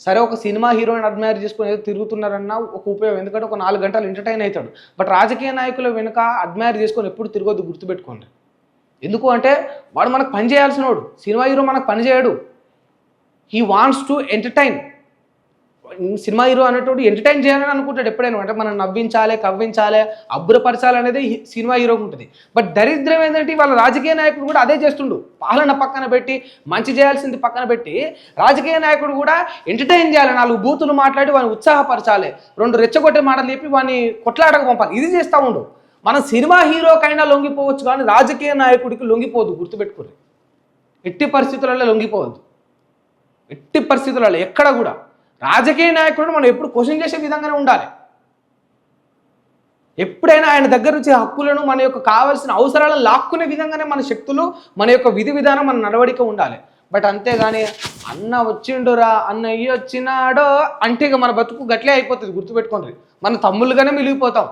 సరే ఒక cinema heroine admire చేసుకుని ఏదో తిరుగుతున్నారన్న ఒక ఉపయోగం, ఎందుకంటే ఒక 4 గంటలు ఎంటర్టైన్ అవుతాడు. బట్ రాజకీయ నాయకుల వెనుక అడ్మైర్ చేసుకొని ఎప్పుడు తిరగొద్దు, గుర్తుపెట్టుకోండి. ఎందుకు అంటే వాడు మనకు పని చేయాల్సిన వాడు. సినిమా హీరో మనకు పని చేయడు. He wants to entertain. Cinema hero అనేటోడు ఎంటర్టైన్ చేయాలని అనుకుంటాడు ఎప్పుడైనా. అంటే మనం నవ్వించాలి, కవ్వించాలి, అబ్బురపరచాలి అనేది సినిమా హీరోకి ఉంటుంది. బట్ దరిద్రం ఏంటంటే వాళ్ళ రాజకీయ నాయకుడు కూడా అదే చేస్తుండు. పాలన పక్కన పెట్టి, మంచి చేయాల్సింది పక్కన పెట్టి, రాజకీయ నాయకుడు కూడా ఎంటర్టైన్ చేయాలి, 4 బూతులు మాట్లాడి వాడిని ఉత్సాహపరచాలి, 2 రెచ్చగొట్టే మాటలు చెప్పి వాడిని కొట్లాటకు పంపాలి. ఇది చేస్తూ ఉండు. మనం సినిమా హీరోకైనా లొంగిపోవచ్చు కానీ రాజకీయ నాయకుడికి లొంగిపోవద్దు, గుర్తుపెట్టుకోరు. ఎట్టి పరిస్థితులలో లొంగిపోవద్దు, ఎట్టి పరిస్థితులలో ఎక్కడ కూడా. రాజకీయ నాయకుడు మనం ఎప్పుడు క్వశ్చన్ చేసే విధంగానే ఉండాలి. ఎప్పుడైనా ఆయన దగ్గర నుంచి హక్కులను, మన యొక్క కావాల్సిన అవసరాలను లాక్కునే విధంగానే మన శక్తులు, మన యొక్క విధి విధానం, మన నడవడిక ఉండాలి. బట్ అంతేగాని అన్న వచ్చిండురా, అన్నయ్య వచ్చినాడో అంటే ఇక మన బతుకు గట్లే అయిపోతుంది, గుర్తుపెట్టుకోండి. మన తమ్ముళ్ళుగానే మిలిగిపోతాం.